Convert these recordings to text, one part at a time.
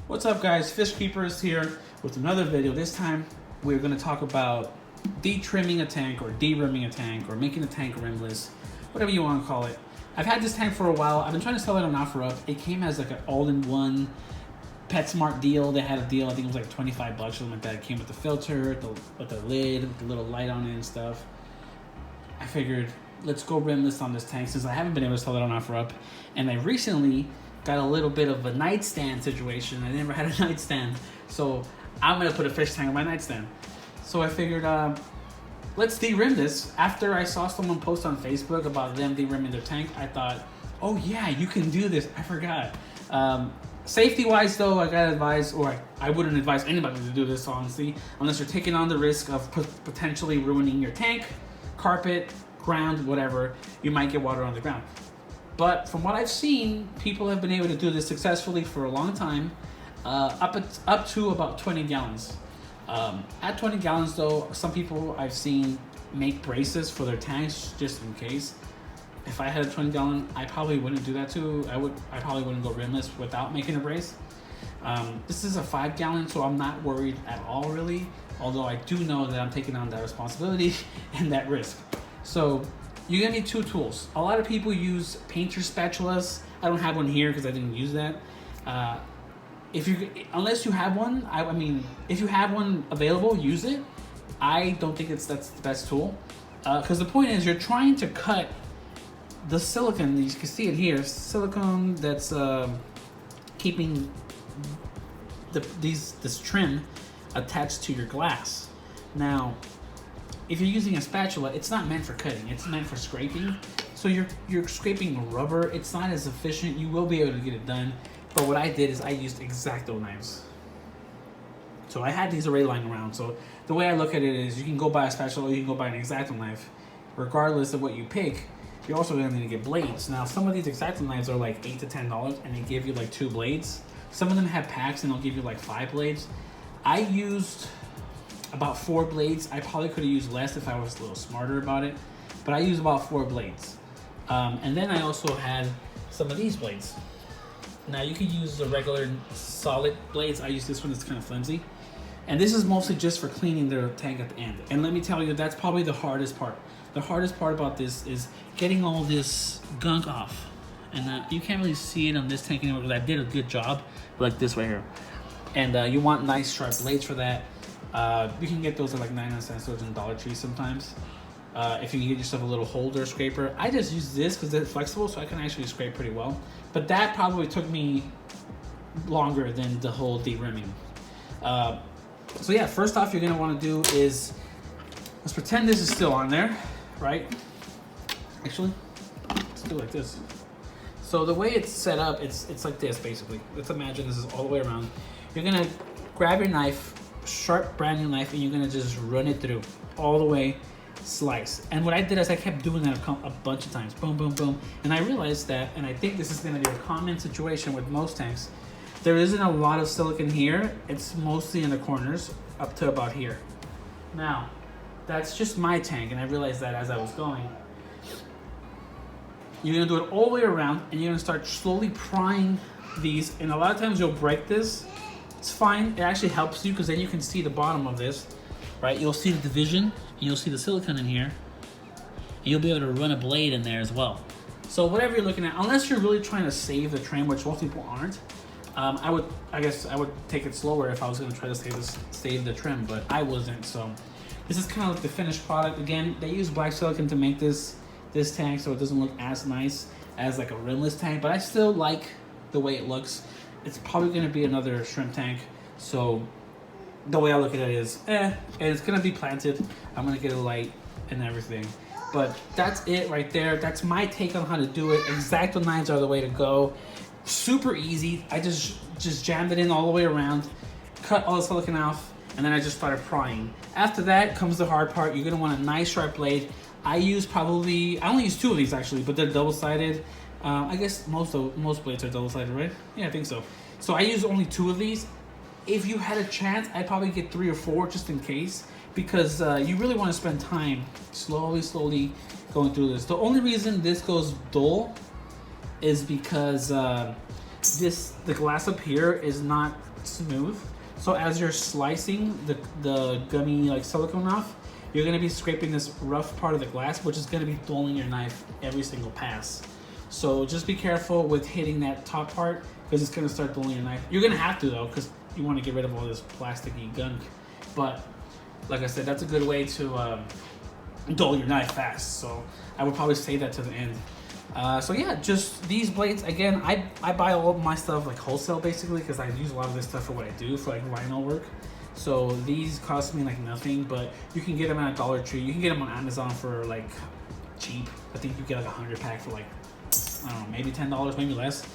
What's up, guys? Fish Keepers here with another video. This time we're going to talk about de-trimming a tank or de-rimming a tank or making a tank rimless, whatever you want to call it. I've had this tank for a while. I've been trying to sell it on OfferUp. It came as like an all-in-one PetSmart deal. They had a deal, I think it was like 25 bucks or something like that. It came with the filter, with the lid, with the little light on it and stuff. I figured, let's go rimless on this tank since I haven't been able to sell it on OfferUp. And I recently got a little bit of a nightstand situation. I never had a nightstand, so I'm gonna put a fish tank on my nightstand. So I figured, let's de-rim this. After I saw someone post on Facebook about them de-rimming their tank, I thought, oh yeah, you can do this. I forgot. Safety-wise though, I gotta advise, or I wouldn't advise anybody to do this honestly, unless you're taking on the risk of potentially ruining your tank, carpet, ground, whatever. You might get water on the ground. But from what I've seen, people have been able to do this successfully for a long time, up to about 20 gallons. At 20 gallons though, some people I've seen make braces for their tanks just in case. If I had a 20 gallon, I probably wouldn't do that too. I probably wouldn't go rimless without making a brace. This is a 5 gallon, so I'm not worried at all really. Although I do know that I'm taking on that responsibility and that risk. So you're gonna need two tools. A lot of people use painter spatulas. I don't have one here because I didn't use that. Unless you have one, I mean, if you have one available, use it. I don't think that's the best tool, because the point is you're trying to cut the silicone. You can see it here, silicone that's keeping this trim attached to your glass. Now, if you're using a spatula, it's not meant for cutting. It's meant for scraping. So you're scraping rubber. It's not as efficient. You will be able to get it done. But what I did is I used X-Acto knives. So I had these already lying around. So the way I look at it is you can go buy a spatula or you can go buy an X-Acto knife. Regardless of what you pick, you're also going to need to get blades. Now, some of these X-Acto knives are like $8 to $10 and they give you like 2 blades. Some of them have packs and they'll give you like 5 blades. I used about 4 blades. I probably could have used less if I was a little smarter about it, but I used about 4 blades. And then I also had some of these blades. Now you can use the regular solid blades. I use this one, it's kind of flimsy. And this is mostly just for cleaning the tank at the end. And let me tell you, that's probably the hardest part. The hardest part about this is getting all this gunk off. And you can't really see it on this tank anymore because I did a good job, like this right here. And you want nice sharp blades for that. You can get those at like 99 cents in Dollar Tree sometimes. If you can get yourself a little holder scraper. I just use this because it's flexible, so I can actually scrape pretty well. But that probably took me longer than the whole de-rimming. So yeah, first off, you're gonna want to do is, let's pretend this is still on there, right? Actually, let's do it like this. So the way it's set up, it's like this basically. Let's imagine this is all the way around. You're gonna grab your knife, sharp brand new knife, and you're gonna just run it through all the way, slice. And what I did is I kept doing that a bunch of times, boom, boom, boom. And I realized that, and I think this is gonna be a common situation with most tanks, there isn't a lot of silicone here. It's mostly in the corners up to about here. Now, that's just my tank, and I realized that as I was going. You're gonna do it all the way around, and you're gonna start slowly prying these, and a lot of times you'll break this. It's fine, it actually helps you because then you can see the bottom of this, right? You'll see the division, and you'll see the silicone in here, and you'll be able to run a blade in there as well. So whatever you're looking at, unless you're really trying to save the trim, which most people aren't, I guess I would take it slower if I was gonna try to save the trim, but I wasn't, so. This is kind of like the finished product. Again, they use black silicone to make this tank, so it doesn't look as nice as like a rimless tank, but I still like the way it looks. It's probably gonna be another shrimp tank, so the way I look at it is, and it's gonna be planted. I'm gonna get a light and everything, but that's it right there. That's my take on how to do it. X-Acto knives are the way to go. Super easy. I just jammed it in all the way around, cut all the silicone off, and then I just started prying. After that comes the hard part. You're gonna want a nice sharp blade. I only use 2 of these actually, but they're double-sided. I guess most blades are double-sided, right? Yeah, I think so. So I use only 2 of these. If you had a chance, I'd probably get 3 or 4 just in case, because you really want to spend time slowly going through this. The only reason this goes dull is because the glass up here is not smooth. So as you're slicing the gummy like silicone off, you're gonna be scraping this rough part of the glass, which is gonna be dulling your knife every single pass. So just be careful with hitting that top part because it's gonna start dulling your knife. You're gonna have to though, because you want to get rid of all this plasticky gunk. But like I said, that's a good way to dull your knife fast. So I would probably save that to the end. So yeah, just these blades. Again, I buy all of my stuff like wholesale basically because I use a lot of this stuff for what I do, for like vinyl work. So these cost me like nothing, but you can get them at a Dollar Tree. You can get them on Amazon for like cheap. I think you get like a 100 pack for like, I don't know, maybe $10, maybe less.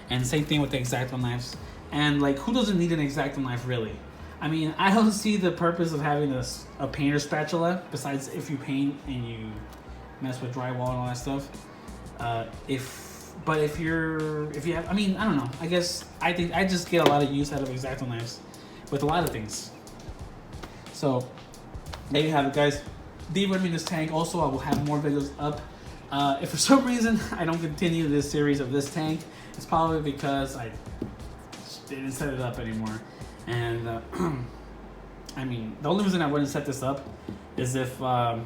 And same thing with the X-Acto knives. And like, who doesn't need an X-Acto knife really? I mean, I don't see the purpose of having a painter spatula besides if you paint and you mess with drywall and all that stuff. If you have, I mean, I don't know. I guess I think I just get a lot of use out of X-Acto knives with a lot of things. So there you have it, guys. De-rimming this tank. Also, I will have more videos up. If for some reason I don't continue this series of this tank, it's probably because I didn't set it up anymore. And I mean, the only reason I wouldn't set this up is if there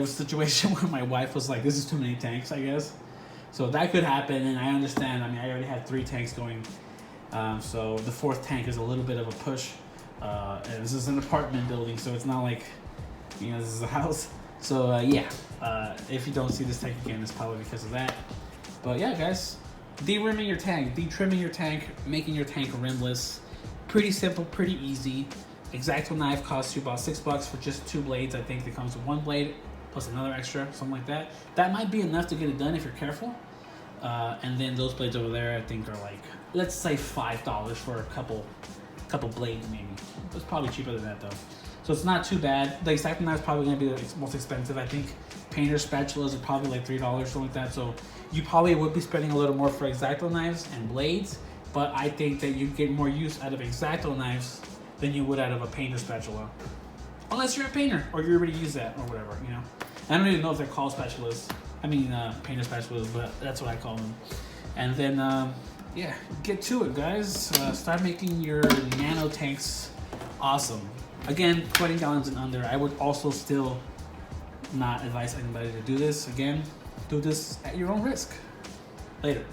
was a situation where my wife was like, "This is too many tanks," I guess. So that could happen, and I understand. I mean, I already had 3 tanks going, so the 4th tank is a little bit of a push. And this is an apartment building, so it's not like, you know, this is a house. So yeah, if you don't see this tank again, it's probably because of that. But yeah, guys, de-rimming your tank, de-trimming your tank, making your tank rimless. Pretty simple, pretty easy. X-Acto knife costs you about $6 for just 2 blades. I think it comes with 1 blade plus another extra, something like that. That might be enough to get it done if you're careful. And then those blades over there, I think are like, let's say $5 for a couple blades maybe. It's probably cheaper than that though. So it's not too bad. The X-Acto knife is probably going to be the most expensive, I think. Painter spatulas are probably like $3, something like that. So you probably would be spending a little more for X-Acto knives and blades, but I think that you get more use out of X-Acto knives than you would out of a painter spatula. Unless you're a painter or you already use that or whatever, you know. I don't even know if they're called spatulas. I mean, painter spatulas, but that's what I call them. And then, yeah, get to it, guys. Start making your nano tanks awesome. Again, 20 gallons and under. I would also still not advise anybody to do this. Again, do this at your own risk. Later.